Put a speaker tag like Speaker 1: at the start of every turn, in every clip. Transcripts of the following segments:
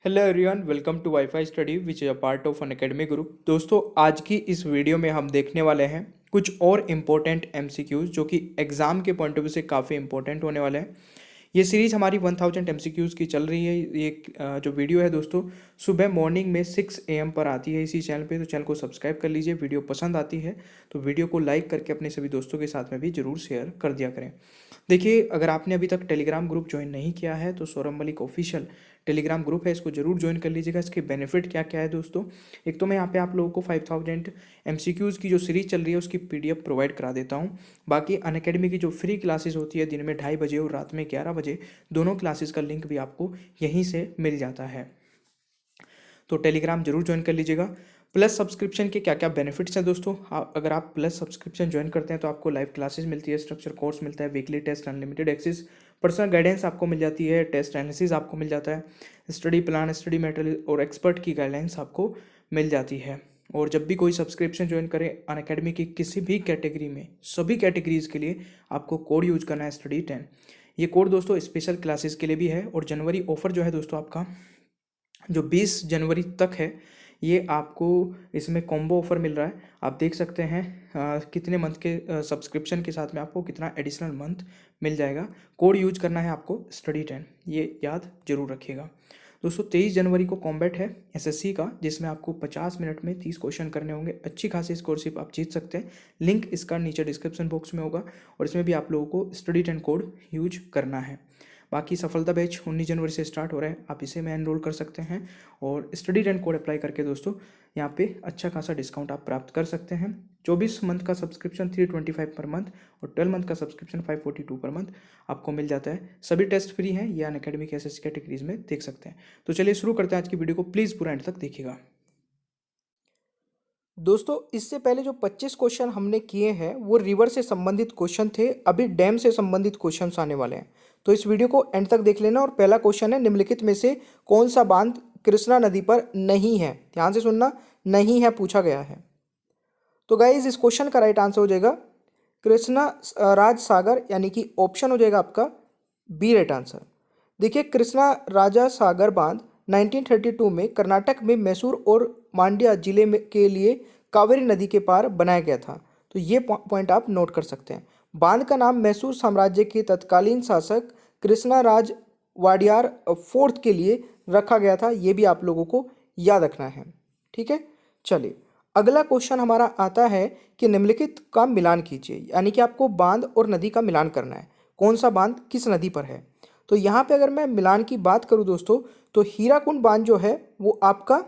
Speaker 1: Hello everyone, welcome to WiFi study which is a part of Unacademy group. दोस्तों, आज की इस video में हम देखने वाले हैं कुछ और इम्पोर्टेंट एमसीक्यूज जो कि एग्ज़ाम के पॉइंट ऑफ व्यू से काफ़ी इंपॉर्टेंट होने वाले हैं। ये सीरीज़ हमारी 1000 एमसीक्यूज़ की चल रही है। ये जो वीडियो है दोस्तों, सुबह मॉर्निंग में 6 AM पर आती है इसी चैनल पे, तो चैनल को सब्सक्राइब कर लीजिए। वीडियो पसंद आती है तो वीडियो को लाइक करके अपने सभी दोस्तों के साथ में भी ज़रूर शेयर कर दिया करें। देखिए, अगर आपने अभी तक टेलीग्राम ग्रुप ज्वाइन नहीं किया है तो Saurabh Malik official Telegram group है, इसको जरूर ज्वाइन कर लीजिएगा। इसके बेनिफिट क्या क्या है दोस्तों, एक तो मैं यहाँ पे आप लोगों को 5000 एमसीक्यूज़ की जो सीरीज चल रही है उसकी पीडीएफ प्रोवाइड करा देता हूँ। बाकी अनअकैडमी की जो फ्री क्लासेस होती है दिन में 2:30 बजे और रात में 11 बजे, दोनों क्लासेस का लिंक भी आपको यहीं से मिल जाता है। तो टेलीग्राम जरूर ज्वाइन कर लीजिएगा। प्लस सब्सक्रिप्शन के क्या क्या बेनिफिट्स हैं दोस्तों, अगर आप प्लस सब्सक्रिप्शन ज्वाइन करते हैं तो आपको लाइव क्लासेस मिलती है, स्ट्रक्चर कोर्स मिलता है, weekly test, unlimited access, personal guidance आपको मिल जाती है, टेस्ट एनालिसिस आपको मिल जाता है, स्टडी प्लान, स्टडी मटेरियल और एक्सपर्ट की गाइडलाइंस आपको मिल जाती है। और जब भी कोई सब्सक्रिप्शन ज्वाइन करें अनअकैडमी की किसी भी कैटेगरी में, सभी कैटेगरीज के लिए आपको कोड यूज करना है STUDY10। ये कोड दोस्तों स्पेशल क्लासेस के लिए भी है। और जनवरी ऑफर जो है दोस्तों आपका, जो 20 जनवरी तक है, ये आपको इसमें कॉम्बो ऑफर मिल रहा है। आप देख सकते हैं कितने मंथ के सब्सक्रिप्शन के साथ में आपको कितना एडिशनल मंथ मिल जाएगा। कोड यूज करना है आपको STUDY10, ये याद जरूर रखिएगा दोस्तों। 23 जनवरी को कॉम्बैट है SSC का, जिसमें आपको 50 मिनट में 30 क्वेश्चन करने होंगे। अच्छी खासी स्कॉलरशिप आप जीत सकते हैं। लिंक इसका नीचे डिस्क्रिप्शन बॉक्स में होगा और इसमें भी आप लोगों को STUDY10 कोड यूज करना है। बाकी सफलता बैच 19 जनवरी से स्टार्ट हो रहा है, आप इसे में एनरोल कर सकते हैं और STUDY10 कोड अप्लाई करके दोस्तों यहाँ पे अच्छा खासा डिस्काउंट आप प्राप्त कर सकते हैं। 24 मंथ का सब्सक्रिप्शन 325 पर मंथ और 12 मंथ का सब्सक्रिप्शन 542 पर मंथ आपको मिल जाता है। सभी टेस्ट फ्री हैं, ये अनअकैडमी के SSC कैटेगरीज में देख सकते हैं। तो चलिए शुरू करते हैं आज की वीडियो को, प्लीज़ पूरा एंड तक देखिएगा। दोस्तों, इससे पहले जो 25 क्वेश्चन हमने किए हैं वो रिवर से संबंधित क्वेश्चन थे, अभी डैम से संबंधित क्वेश्चन आने वाले हैं, तो इस वीडियो को एंड तक देख लेना। और पहला क्वेश्चन है, निम्नलिखित में से कौन सा बांध कृष्णा नदी पर नहीं है? ध्यान से सुनना, नहीं है पूछा गया है। तो गाइज इस क्वेश्चन का राइट आंसर हो जाएगा कृष्णा राज सागर, यानी कि ऑप्शन हो जाएगा आपका बी राइट आंसर। देखिए, कृष्णा राजा सागर बांध 1932 में कर्नाटक में मैसूर और मांड्या जिले में के लिए कावेरी नदी के पार बनाया गया था। तो ये पॉइंट आप नोट कर सकते हैं। बांध का नाम मैसूर साम्राज्य के तत्कालीन शासक कृष्णा राज वाडियार फोर्थ के लिए रखा गया था। ये भी आप लोगों को याद रखना है, ठीक है। चलिए, अगला क्वेश्चन हमारा आता है कि निम्नलिखित का मिलान कीजिए, यानी कि आपको बांध और नदी का मिलान करना है। कौन सा बांध किस नदी पर है? तो यहाँ पे अगर मैं मिलान की बात करूँ दोस्तों, तो हीराकुंड बांध जो है वो आपका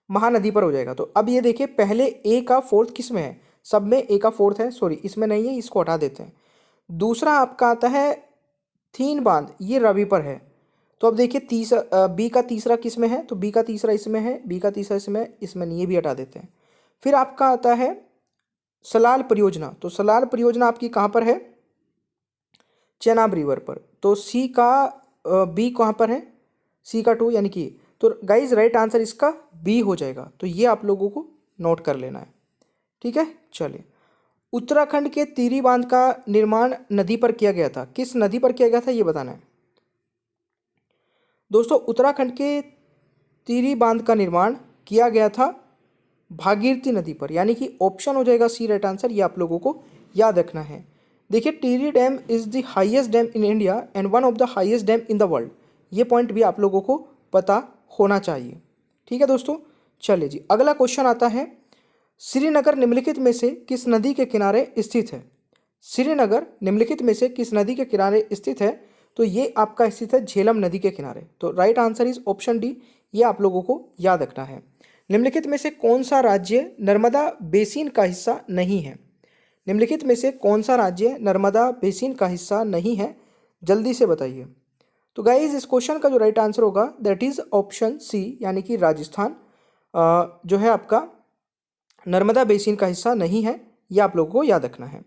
Speaker 1: महानदी पर हो जाएगा। तो अब ये देखिए, पहले ए का फोर्थ किस में है? सब में ए का फोर्थ है, सॉरी इसमें नहीं है, इसको हटा देते हैं। दूसरा आपका आता है थीन बांध, ये रवि पर है। तो अब देखिए तीसरा बी का तीसरा किस में है? तो बी का तीसरा इसमें है, बी का तीसरा इसमें नहीं, ये भी हटा देते हैं। फिर आपका आता है सलाल परियोजना। तो सलाल परियोजना आपकी कहाँ पर है? चेनाब रिवर पर। तो सी का बी कहाँ पर है? सी का 2, यानी कि, तो गाइज राइट आंसर इसका बी हो जाएगा। तो ये आप लोगों को नोट कर लेना है, ठीक है। चलिए, उत्तराखंड के टिहरी बांध का निर्माण नदी पर किया गया था, किस नदी पर किया गया था ये बताना है दोस्तों। उत्तराखंड के टिहरी बांध का निर्माण किया गया था भागीरथी नदी पर, यानी कि ऑप्शन हो जाएगा सी राइट आंसर। ये आप लोगों को याद रखना है। देखिए, Tehri dam is the highest dam in India and one of the highest dam in the world. ये पॉइंट भी आप लोगों को पता होना चाहिए, ठीक है दोस्तों। चलिए जी, अगला क्वेश्चन आता है, श्रीनगर निम्नलिखित में से किस नदी के किनारे स्थित है? श्रीनगर निम्नलिखित में से किस नदी के किनारे स्थित है? तो ये आपका स्थित है झेलम नदी के किनारे। तो right answer is option D, ये आप लोगों को याद रखना है। निम्नलिखित में से कौन सा राज्य नर्मदा बेसिन का हिस्सा नहीं है? निम्नलिखित में से कौन सा राज्य नर्मदा बेसिन का हिस्सा नहीं है? जल्दी से बताइए। तो गाइज इस क्वेश्चन का जो राइट आंसर होगा दैट इज ऑप्शन सी, यानी कि राजस्थान जो है आपका नर्मदा बेसिन का हिस्सा नहीं है। ये आप लोगों को याद रखना है।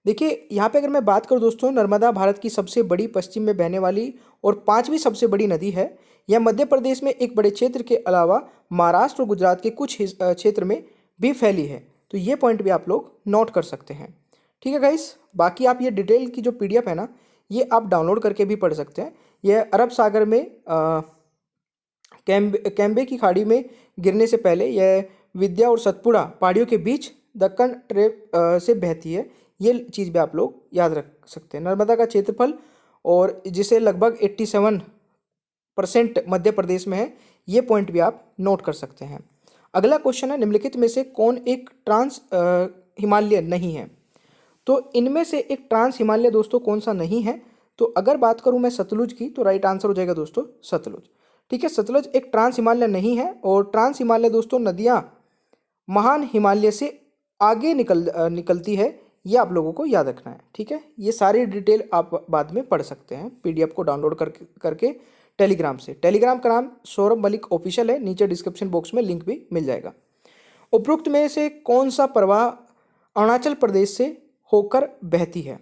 Speaker 1: देखिए, यहाँ पे अगर मैं बात करूँ दोस्तों, नर्मदा भारत की सबसे बड़ी पश्चिम में बहने वाली और 5वीं सबसे बड़ी नदी है। यह मध्य प्रदेश में एक बड़े क्षेत्र के अलावा महाराष्ट्र और गुजरात के कुछ क्षेत्र में भी फैली है। तो ये पॉइंट भी आप लोग नोट कर सकते हैं, ठीक है गाइस। बाकी आप ये डिटेल की जो PDF है ना, ये आप डाउनलोड करके भी पढ़ सकते हैं। यह अरब सागर में कैम्बे की खाड़ी में गिरने से पहले यह विद्या और सतपुड़ा पहाड़ियों के बीच दक्कन ट्रेप से बहती है। ये चीज़ भी आप लोग याद रख सकते हैं। नर्मदा का क्षेत्रफल और जिसे लगभग 87% मध्य प्रदेश में है, ये पॉइंट भी आप नोट कर सकते हैं। अगला क्वेश्चन है, निम्नलिखित में से कौन एक ट्रांस हिमालय नहीं है? तो इनमें से एक ट्रांस हिमालय दोस्तों कौन सा नहीं है? तो अगर बात करूं मैं सतलुज की, तो राइट आंसर हो जाएगा दोस्तों सतलुज। ठीक है, सतलुज एक ट्रांस हिमालय नहीं है। और ट्रांस हिमालय दोस्तों नदियां महान हिमालय से आगे निकलती है, ये आप लोगों को याद रखना है। ठीक है, ये सारी डिटेल आप बाद में पढ़ सकते हैं पीडीएफ को डाउनलोड करके टेलीग्राम से। टेलीग्राम का नाम सौरभ मलिक ऑफिशियल है, नीचे डिस्क्रिप्शन बॉक्स में लिंक भी मिल जाएगा। उपरोक्त में से कौन सा प्रवाह अरुणाचल प्रदेश से होकर बहती है?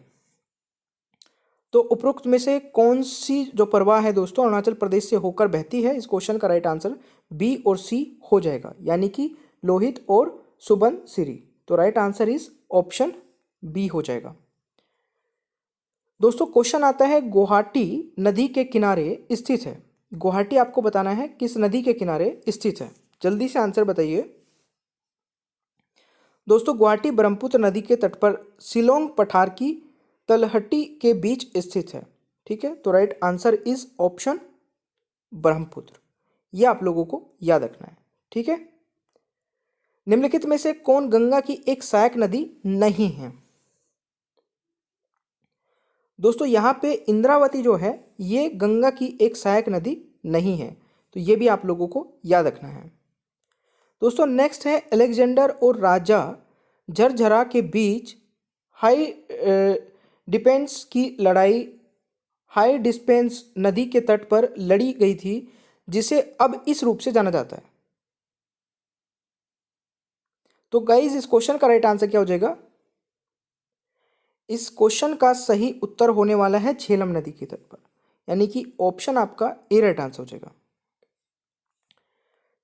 Speaker 1: तो उपरोक्त में से कौन सी जो प्रवाह है दोस्तों अरुणाचल प्रदेश से होकर बहती है? इस क्वेश्चन का राइट आंसर बी और सी हो जाएगा, यानी कि लोहित और सुबनसिरी। तो right answer is option B हो जाएगा। दोस्तों क्वेश्चन आता है, गुवाहाटी नदी के किनारे स्थित है। गुवाहाटी आपको बताना है किस नदी के किनारे स्थित है, जल्दी से आंसर बताइए। दोस्तों गुवाहाटी ब्रह्मपुत्र नदी के तट पर शिलोंग पठार की तलहटी के बीच स्थित है। ठीक है, तो right answer is option Brahmaputra. ये आप लोगों को याद रखना है। ठीक है, निम्नलिखित में से कौन गंगा की एक सहायक नदी नहीं है? दोस्तों यहाँ पे इंद्रावती जो है ये गंगा की एक सहायक नदी नहीं है, तो ये भी आप लोगों को याद रखना है। दोस्तों नेक्स्ट है, अलेक्जेंडर और राजा झरझरा के बीच हाई डिफेंस की लड़ाई हाई डिस्पेंस नदी के तट पर लड़ी गई थी, जिसे अब इस रूप से जाना जाता है। तो गाइस इस क्वेश्चन का राइट आंसर क्या हो जाएगा? इस क्वेश्चन का सही उत्तर होने वाला है झेलम नदी के तट पर, यानी कि ऑप्शन आपका ए राइट आंसर हो जाएगा।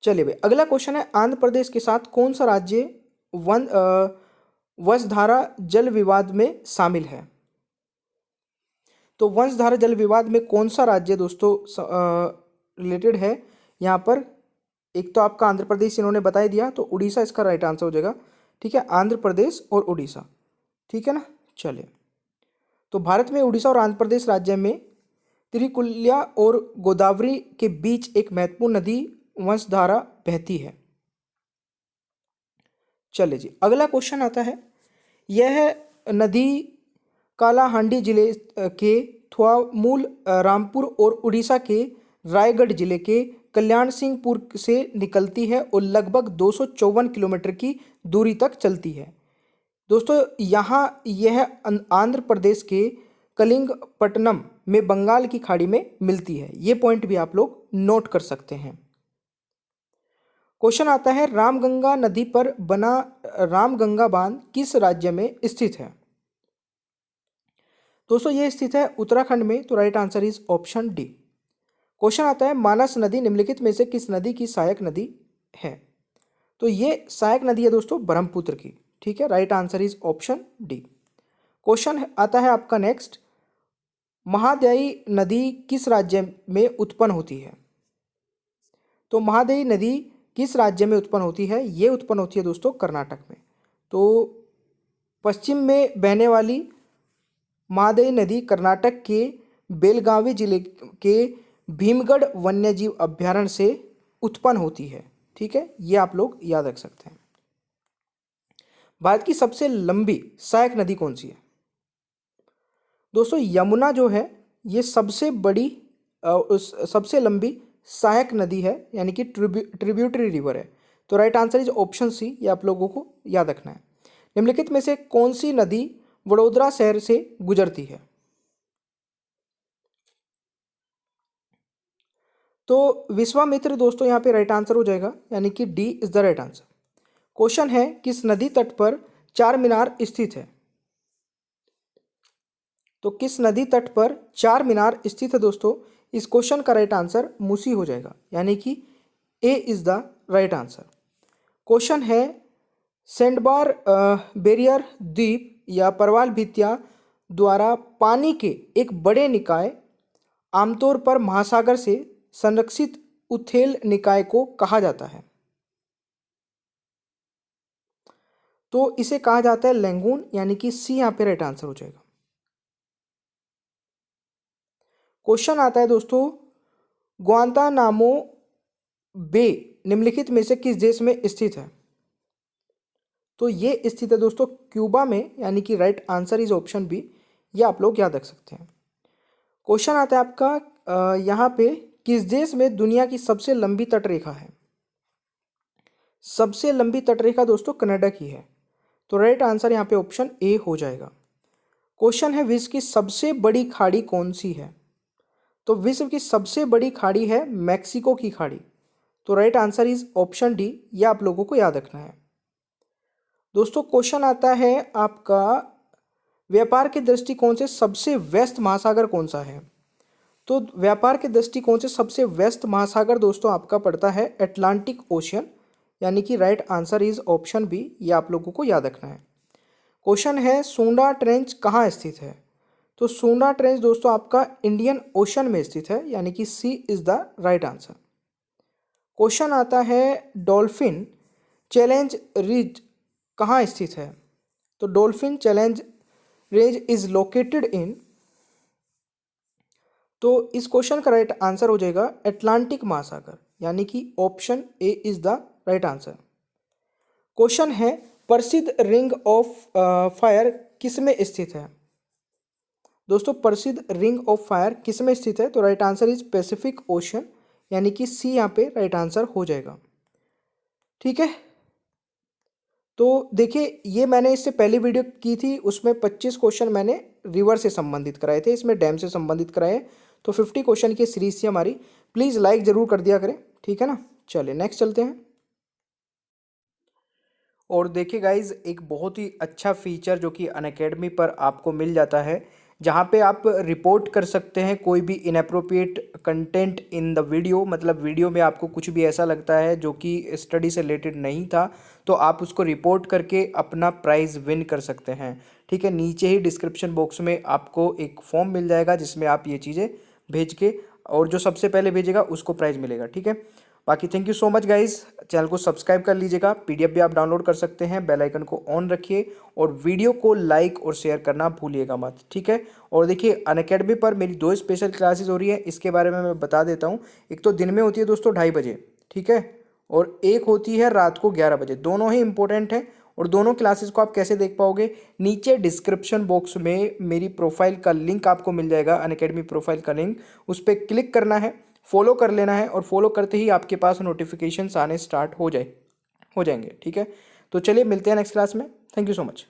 Speaker 1: चलिए भाई अगला क्वेश्चन है, आंध्र प्रदेश के साथ कौन सा राज्य वंशधारा जल विवाद में शामिल है? तो वंशधारा जल विवाद में कौन सा राज्य दोस्तों रिलेटेड है यहाँ पर? एक तो आपका आंध्र प्रदेश इन्होंने बता ही दिया, तो उड़ीसा इसका राइट आंसर हो जाएगा। ठीक है, आंध्र प्रदेश और उड़ीसा। ठीक है ना, चलिए तो भारत में उड़ीसा और आंध्र प्रदेश राज्य में त्रिकुलिया और गोदावरी के बीच एक महत्वपूर्ण नदी वंशधारा बहती है। चलिए जी अगला क्वेश्चन आता है, यह नदी कालाहांडी जिले के थुआमूल रामपुर और उड़ीसा के रायगढ़ जिले के कल्याण सिंहपुर से निकलती है और लगभग 254 किलोमीटर की दूरी तक चलती है। दोस्तों यहाँ यह आंध्र प्रदेश के कलिंगपट्टनम में बंगाल की खाड़ी में मिलती है। ये पॉइंट भी आप लोग नोट कर सकते हैं। क्वेश्चन आता है, रामगंगा नदी पर बना रामगंगा बांध किस राज्य में स्थित है? दोस्तों ये स्थित है उत्तराखंड में, तो right answer is option D. Question आता है, मानस नदी निम्नलिखित में से किस नदी की सहायक नदी है? तो ये सहायक नदी है दोस्तों ब्रह्मपुत्र की। ठीक है, right answer is option D. Question आता है आपका नेक्स्ट, महादायी नदी किस राज्य में उत्पन्न होती है? तो महादायी नदी किस राज्य में उत्पन्न होती है? ये उत्पन्न होती है दोस्तों कर्नाटक में। तो पश्चिम में बहने वाली महादायी नदी कर्नाटक के बेलगावी जिले के भीमगढ़ वन्यजीव अभ्यारण्य से उत्पन्न होती है। ठीक है, ये आप लोग याद रख सकते हैं। भारत की सबसे लंबी सहायक नदी कौन सी है? दोस्तों यमुना जो है ये सबसे बड़ी सबसे लंबी सहायक नदी है, यानी कि ट्रिब्यूटरी रिवर है। तो right answer is option C, ये आप लोगों को याद रखना है। निम्नलिखित में से कौन सी नदी वडोदरा शहर से गुजरती है? तो विश्वामित्र दोस्तों यहाँ पे राइट आंसर हो जाएगा, यानी कि D is the right answer. Question है, किस नदी तट पर चार मीनार स्थित है? तो किस नदी तट पर चार मीनार स्थित है दोस्तों? इस क्वेश्चन का राइट आंसर मूसी हो जाएगा, यानी कि A is the right answer. Question है, सैंडबार बैरियर द्वीप या परवाल भित्तिया द्वारा पानी के एक बड़े निकाय आमतौर पर महासागर से संरक्षित उथेल निकाय को कहा जाता है? तो इसे कहा जाता है लैंगून, यानी कि सी यहाँ पे राइट आंसर हो जाएगा। क्वेश्चन आता है दोस्तों, ग्वांतानामो बे निम्नलिखित में से किस देश में स्थित है? तो ये स्थित है दोस्तों क्यूबा में, यानी कि right answer is option B. ये आप लोग याद रख सकते हैं। क्वेश्चन आता है आपका यहाँ पे, किस देश में दुनिया की सबसे लंबी तटरेखा है? सबसे लंबी तटरेखा दोस्तों कनाडा की है। तो राइट आंसर यहाँ पे ऑप्शन ए हो जाएगा। क्वेश्चन है, विश्व की सबसे बड़ी खाड़ी कौन सी है? तो विश्व की सबसे बड़ी खाड़ी है मैक्सिको की खाड़ी। तो right answer is option D. ये आप लोगों को याद रखना है। दोस्तों क्वेश्चन आता है आपका, व्यापार के दृष्टिकोण से सबसे व्यस्त महासागर कौन सा है? तो व्यापार के दृष्टिकोण से सबसे व्यस्त महासागर दोस्तों आपका पड़ता है अटलांटिक ओशियन, यानी कि right answer is option B. ये आप लोगों को याद रखना है। क्वेश्चन है, सोंडा ट्रेंच कहाँ स्थित है? तो सोंडा ट्रेंच दोस्तों आपका इंडियन ओशन में स्थित है, यानी कि C is the right answer. Question आता है, डॉल्फिन चैलेंज रिज कहाँ स्थित है? तो dolphin challenge range is located in, तो इस क्वेश्चन का राइट आंसर हो जाएगा अटलांटिक महासागर, यानी कि option A is the right answer. Question है, प्रसिद्ध रिंग ऑफ फायर किस में स्थित है? दोस्तों प्रसिद्ध रिंग ऑफ फायर किस में स्थित है? तो right answer is Pacific ocean, यानी कि सी यहाँ पे राइट आंसर हो जाएगा। ठीक है, तो देखिए ये मैंने इससे पहली वीडियो की थी, उसमें 25 क्वेश्चन मैंने रिवर से संबंधित कराए थे, इसमें डैम से संबंधित कराए हैं। तो 50 क्वेश्चन की सीरीज थी हमारी। प्लीज़ लाइक ज़रूर कर दिया करें, ठीक है ना। चलिए नेक्स्ट चलते हैं। और देखिए गाइज, एक बहुत ही अच्छा फीचर जो कि अनअकैडमी पर आपको मिल जाता है, जहाँ पे आप रिपोर्ट कर सकते हैं कोई भी inappropriate content in the video. मतलब वीडियो में आपको कुछ भी ऐसा लगता है जो कि स्टडी से रिलेटेड नहीं था, तो आप उसको रिपोर्ट करके अपना प्राइज़ विन कर सकते हैं। ठीक है, नीचे ही डिस्क्रिप्शन बॉक्स में आपको एक फॉर्म मिल जाएगा जिसमें आप ये चीज़ें भेज के, और जो सबसे पहले भेजेगा उसको प्राइज़ मिलेगा। ठीक है, बाकी thank you so much guys. Channel को सब्सक्राइब कर लीजिएगा, पीडीएफ भी आप डाउनलोड कर सकते हैं। बेल आइकन को ऑन रखिए और वीडियो को लाइक और शेयर करना भूलिएगा मत। ठीक है, और देखिए अनअकैडमी पर मेरी 2 स्पेशल क्लासेस हो रही है, इसके बारे में मैं बता देता हूँ। एक तो दिन में होती है दोस्तों 2:30 बजे, ठीक है, और एक होती है रात को 11 बजे। दोनों ही इंपॉर्टेंट है, और दोनों क्लासेस को आप कैसे देख पाओगे? नीचे डिस्क्रिप्शन बॉक्स में मेरी प्रोफाइल का लिंक आपको मिल जाएगा, अनअकैडमी प्रोफाइल का लिंक। उस पर क्लिक करना है, फॉलो कर लेना है, और फॉलो करते ही आपके पास नोटिफिकेशंस आने स्टार्ट हो जाएंगे। ठीक है, तो चलिए मिलते हैं नेक्स्ट क्लास में। Thank you so much.